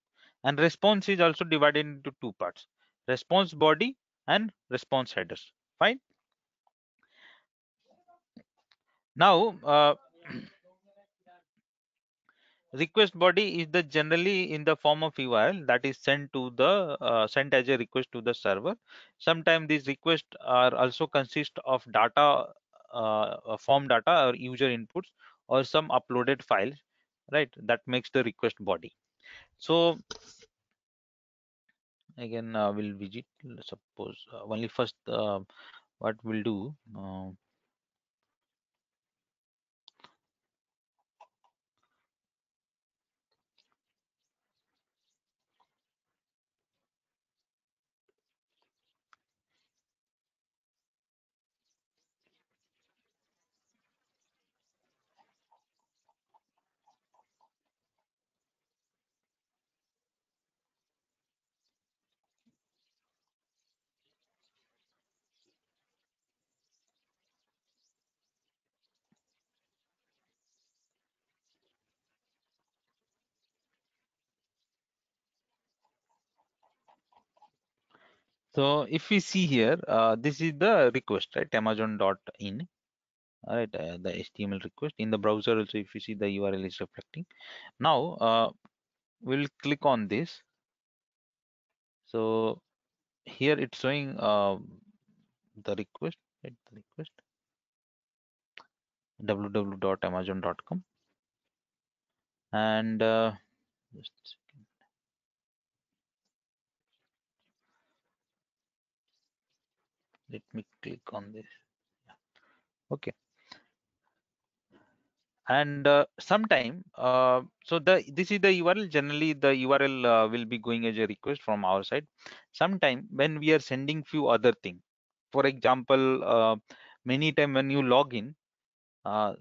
and response is also divided into two parts: response body and response headers. Fine. Now request body is the generally in the form of URL that is sent as a request to the server. Sometimes these requests are also consist of data, form data or user inputs, or some uploaded files, right? That makes the request body. So again, we'll visit. Suppose only first, what we'll do. So if we see here, this is the request, right? Amazon.in, right? The HTML request in the browser also. If you see, the URL is reflecting. Now we'll click on this. So here it's showing the request, right? The request www.amazon.com, and just a second, let me click on this. Okay. And sometime so this is the URL. Generally the URL will be going as a request from our side. Sometime when we are sending few other thing, for example, many time when you log in,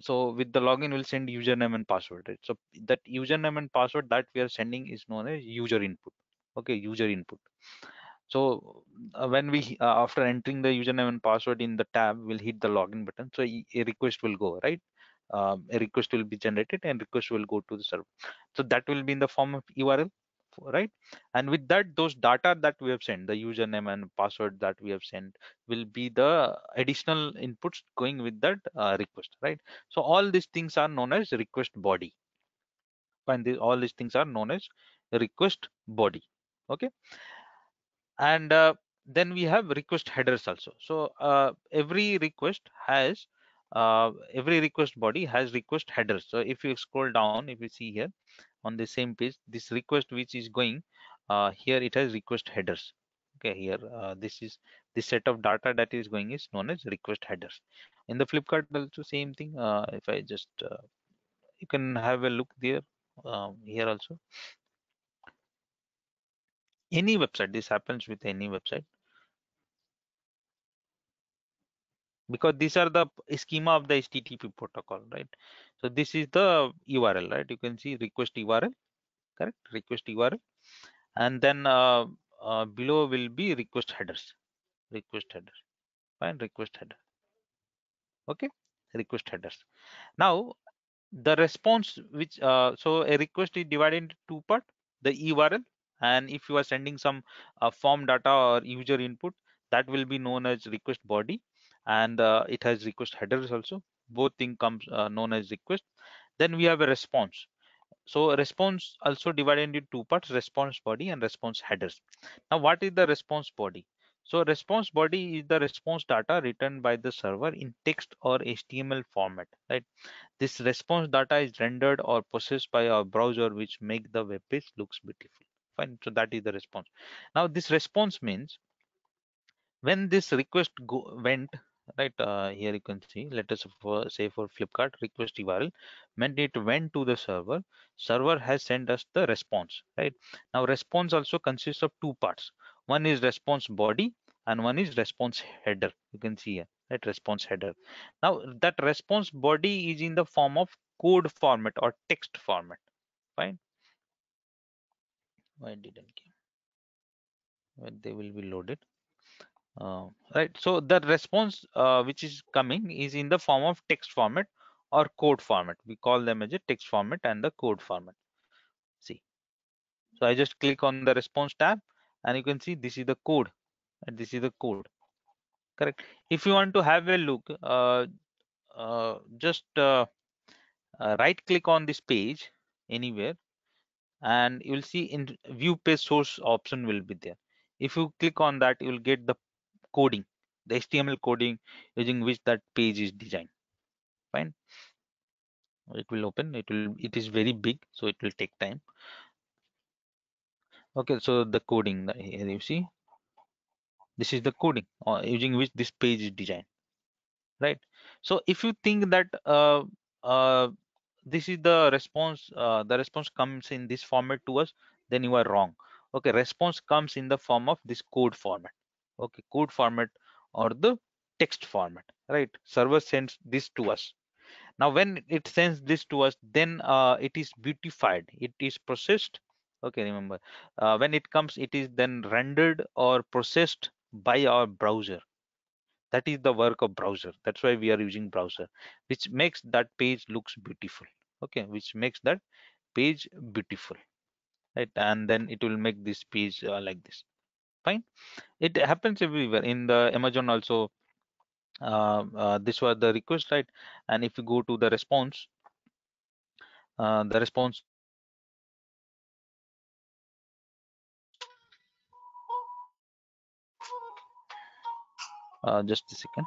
so with the login we'll send username and password, right? So that username and password that we are sending is known as user input. Okay, user input. So when we after entering the username and password in the tab, we'll hit the login button. So a request will go, right? A request will be generated and request will go to the server. So that will be in the form of URL, right? And with that, those data that we have sent, the username and password that we have sent, will be the additional inputs going with that request, right? So all these things are known as request body. And all these things are known as request body. Okay. And then we have request headers also. So every request body has request headers. So if you scroll down, if you see here on the same page, this request which is going here, it has request headers. Okay, here this set of data that is going is known as request headers. In the Flipkart also same thing. If I just you can have a look there, here also. Any website, this happens with any website, because these are the schema of the HTTP protocol, right? So this is the URL, right? You can see request URL, correct? Request URL, and then below will be request headers, request header, fine, request header. Okay, request headers. Now the response which so a request is divided into two part, the URL, and if you are sending some form data or user input, that will be known as request body, and it has request headers also. Both thing comes known as request. Then we have a response. So a response also divided into two parts, response body and response headers. Now what is the response body? So response body is the response data written by the server in text or HTML format, right? This response data is rendered or processed by our browser, which make the web page looks beautiful. Fine. So that is the response. Now this response means when this request went, right, here you can see, let us say for Flipkart request URL, when it went to the server has sent us the response, right? Now response also consists of two parts. One is response body and one is response header. You can see here, right, response header. Now that response body is in the form of code format or text format. Fine. Why didn't came? When they will be loaded. Right, so the response which is coming is in the form of text format or code format. We call them as a text format and the code format. See, so I just click on the response tab and you can see this is the code and this is the code, correct? If you want to have a look, just right click on this page anywhere and you will see in view page source option will be there. If you click on that, you will get the coding, the HTML coding using which that page is designed. Fine. It will open. It is very big, so it will take time. Okay, so the coding here you see, this is the coding using which this page is designed, right? So if you think that uh, this is the response comes in this format to us, then you are wrong. Okay, response comes in the form of this code format. Okay, code format or the text format, right? Server sends this to us. Now when it sends this to us, then it is beautified, it is processed. Okay, remember, when it comes, it is then rendered or processed by our browser. That is the work of browser. That's why we are using browser, which makes that page looks beautiful. Okay, which makes that page beautiful, right? And then it will make this page like this. Fine. It happens everywhere in the Amazon also. This was the request, right? And if you go to the response, just a second.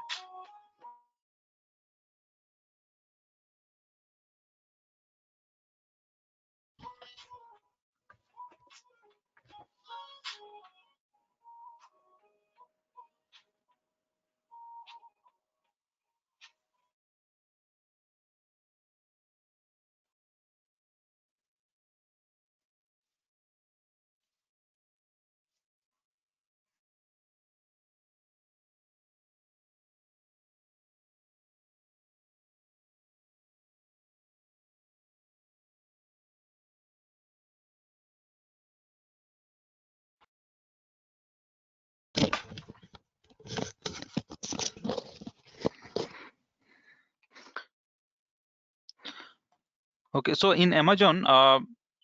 Okay, so in Amazon,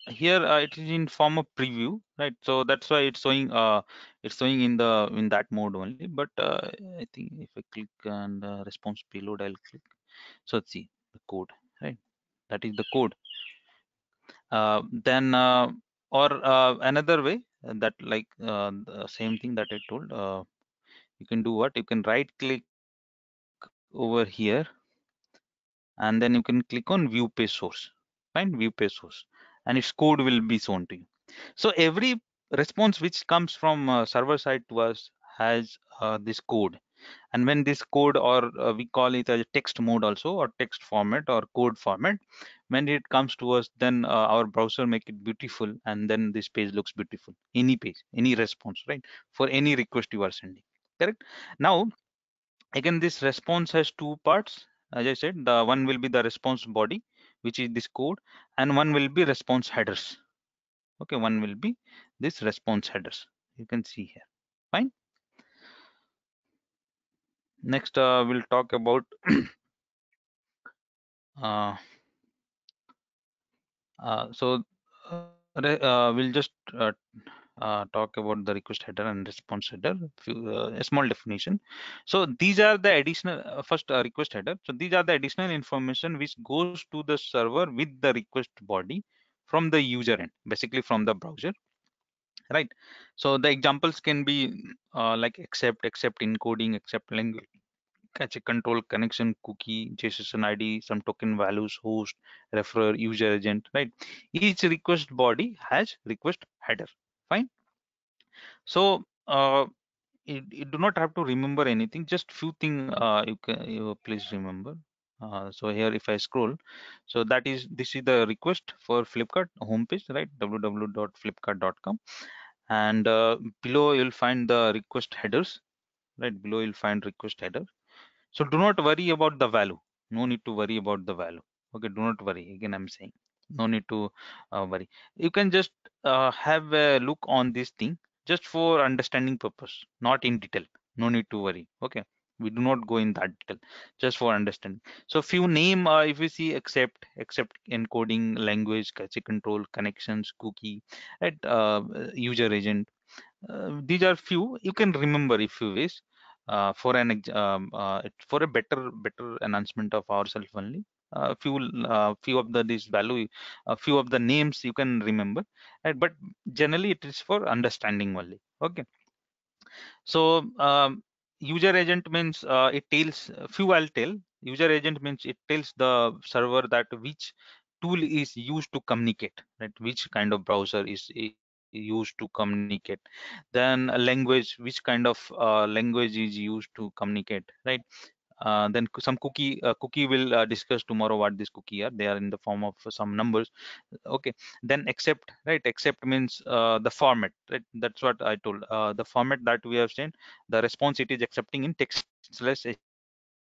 here it is in form of preview, right? So that's why it's showing in the in that mode only. But I think if I click and response payload, I'll click. So let's see the code, right? That is the code. Then or another way that like the same thing that I told. You can do what? You can right click over here, and then you can click on view page source. Fine, view page source, and its code will be shown to you. So every response which comes from server side to us has this code, and when this code, or we call it as a text mode also, or text format or code format, when it comes to us, then our browser make it beautiful, and then this page looks beautiful. Any page, any response, right? For any request you are sending, correct? Now again, this response has two parts. As I said, the one will be the response body, which is this code, and one will be response headers. Okay, one will be this response headers. You can see here. Fine. Next, we'll talk about uh, so we'll just talk about the request header and response header, a small definition. So these are the additional first request header. So these are the additional information which goes to the server with the request body from the user end, basically from the browser, right? So the examples can be like accept encoding, accept language, catch a control, connection, cookie, JSON ID, some token values, host, referrer, user agent, right? Each request body has request header. Fine. So you do not have to remember anything. Just few thing you please remember. So here, if I scroll, so this is the request for Flipkart homepage, right? www.flipkart.com, and below you'll find the request headers, right? Below you'll find request header. So do not worry about the value. No need to worry about the value. Okay, do not worry. Again, I'm saying no need to worry. You can just have a look on this thing just for understanding purpose, not in detail. No need to worry. Okay, we do not go in that detail, just for understanding. So if you name, if you see accept encoding, language, cache control, connections, cookie, right, user agent, these are few you can remember if you wish, for a better enhancement of ourselves only. Few of the this value, a few of the names you can remember, right? But generally it is for understanding only. Okay. So user agent means it tells few. I'll tell. User agent means it tells the server that which tool is used to communicate, right? Which kind of browser is used to communicate. Then a language, which kind of language is used to communicate, right? Then some cookie will discuss tomorrow what this cookie are. They are in the form of some numbers. Okay. Then accept, right? Accept means the format, right? That's what I told. The format that we have seen, the response it is accepting in text slash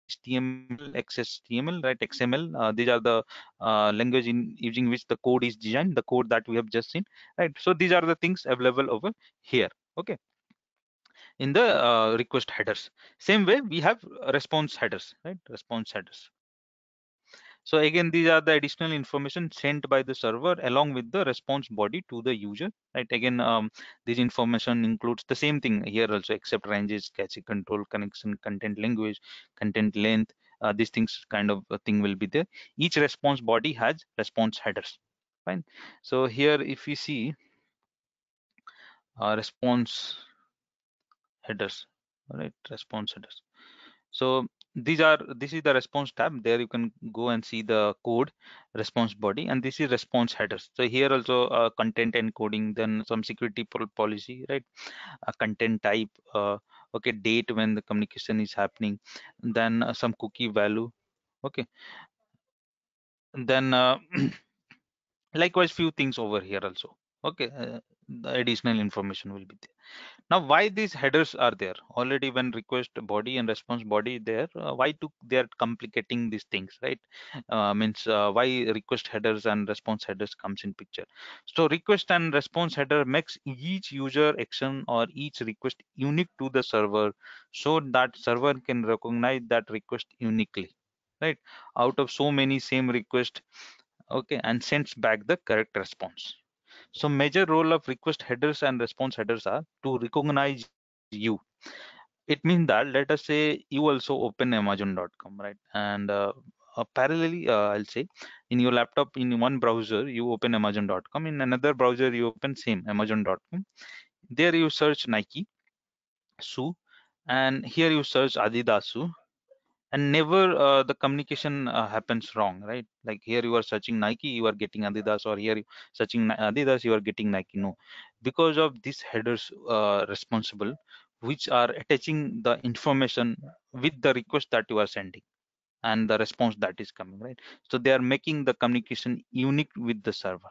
HTML, XHTML, right? XML. These are the language in using which the code is designed, the code that we have just seen, right? So these are the things available over here. Okay, in the request headers. Same way we have response headers, right? Response headers. So again, these are the additional information sent by the server along with the response body to the user, right? Again, this information includes the same thing here also, except ranges, cache control, connection, content language, content length. These things kind of a thing will be there. Each response body has response headers. Fine. So here, if we see response headers, all right, response headers. So this is the response tab. There you can go and see the code response body, and this is response headers. So here also content encoding, then some security policy, right? A content type, okay, date when the communication is happening, then some cookie value, okay, then likewise few things over here also, okay, the additional information will be there. Now, why these headers are there already when request body and response body there? Why to they are complicating these things, right? Means why request headers and response headers comes in picture. So request and response header makes each user action or each request unique to the server, so that server can recognize that request uniquely, right? Out of so many same request, okay, and sends back the correct response. So major role of request headers and response headers are to recognize you. It means that let us say you also open Amazon.com, right? And parallelly, I'll say in your laptop, in one browser, you open Amazon.com. In another browser, you open same Amazon.com. There you search Nike shoe, and here you search Adidas shoe, and never the communication happens wrong, right? Like here you are searching Nike, you are getting Adidas, or here you searching Adidas, you are getting Nike. No, because of these headers responsible, which are attaching the information with the request that you are sending and the response that is coming, right? So they are making the communication unique with the server,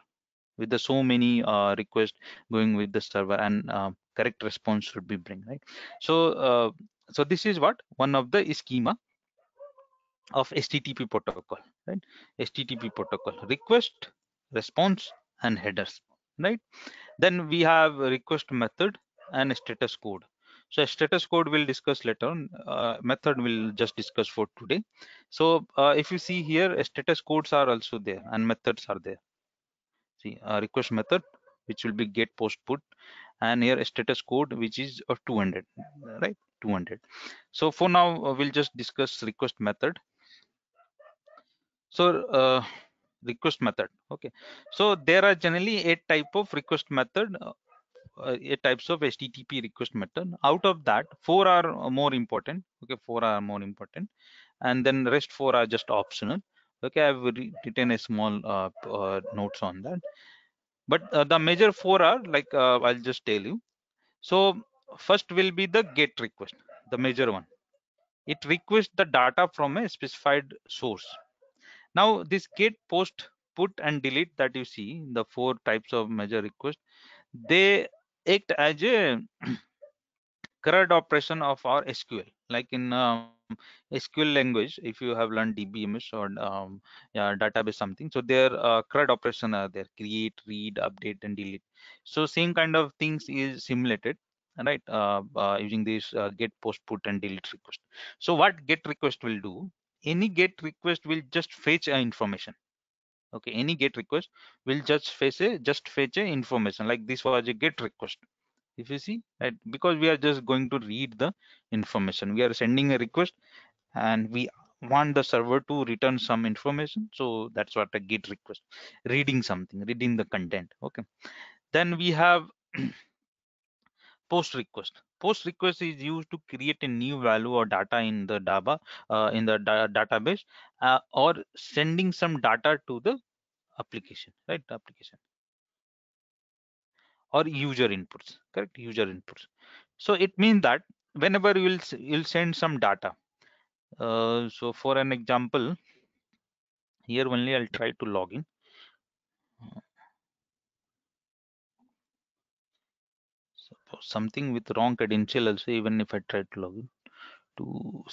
with the so many requests going with the server, and correct response should be bring, right? So so this is what one of the schema of HTTP protocol, right? HTTP protocol, request, response, and headers, right? Then we have a request method and a status code. So a status code we'll discuss later on. Method we'll just discuss for today. So if you see here, status codes are also there and methods are there. See, request method, which will be get, post, put, and here a status code, which is of 200, right? 200. So for now, we'll just discuss request method. So request method, okay. So there are generally 8 type of request method, 8 types of HTTP request method. Out of that, 4 are more important, okay, 4 are more important, and then rest 4 are just optional, okay. I've written a small notes on that, but the major 4 are like I'll just tell you. So first will be the get request, the major one. It requests the data from a specified source. Now this get, post, put, and delete that you see, the 4 types of major request, they act as a CRUD operation of our SQL. Like in SQL language, if you have learned DBMS or yeah, database something, so their CRUD operation are there: create, read, update, and delete. So same kind of things is simulated, right? Using this get, post, put, and delete request. So what get request will do? Any get request will just fetch information. Okay, any get request will just fetch a information. Like this was a get request, if you see, right? Because we are just going to read the information, we are sending a request and we want the server to return some information, so that's what a get request, reading something, reading the content, okay. Then we have post request. Post request is used to create a new value or data in the database, or sending some data to the application, right? Application or user inputs, correct, user inputs. So it means that whenever you'll send some data, so for an example, here only I'll try to log in. Suppose something with wrong credential also, even if I try to log in, 2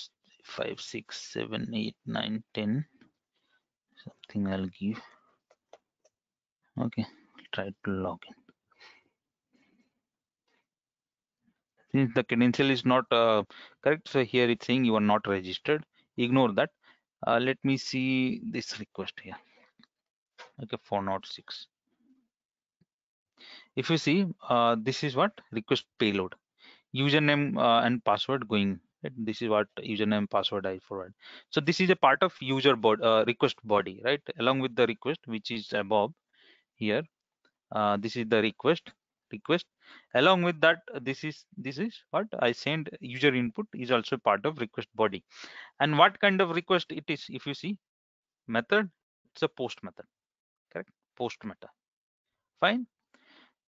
5 6 7 8 9 10, something I'll give, okay, try to log in. Since the credential is not correct, so here it's saying you are not registered, ignore that. Let me see this request here. Okay, 406. If you see, this is what request payload, username and password going. Right? This is what username password I forward. So this is a part of user request body, right? Along with the request, which is above here. This is the request. Along with that, this is what I send user input is also part of request body. And what kind of request it is? If you see method, it's a post method, correct? Post method. Fine.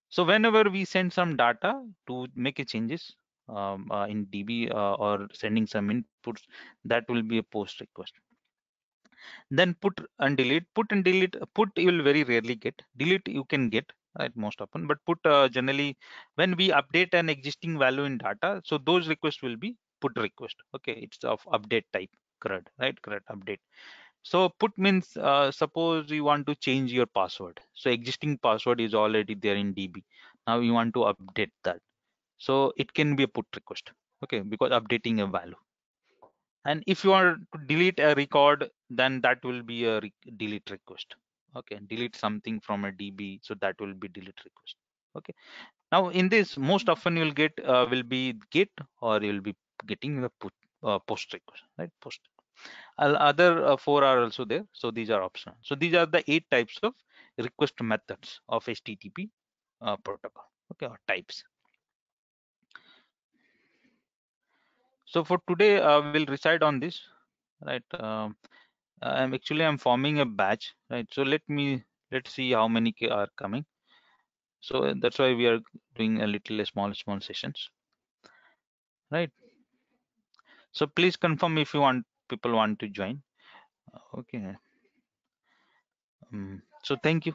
So whenever we send some data to make a changes in DB or sending some inputs, that will be a post request. Then put and delete. Put and delete. Put you will very rarely get. Delete you can get, right, most often. But put generally when we update an existing value in data, so those requests will be put request. Okay, it's of update type. CRUD, right? CRUD update. So put means suppose you want to change your password. So existing password is already there in DB. Now you want to update that. So it can be a put request. Okay, because updating a value. And if you want to delete a record, then that will be a delete request. Okay, delete something from a DB. So that will be delete request. Okay. Now in this, most often you'll get will be get or you'll be getting the put post request, right? Post. Other four are also there. So these are optional. So these are the 8 types of request methods of HTTP protocol. Okay, or types. So for today, we'll recite on this, right? I'm forming a batch, right? So let's see how many are coming. So that's why we are doing a little small sessions, right? So please confirm if you want people want to join. Okay. So thank you.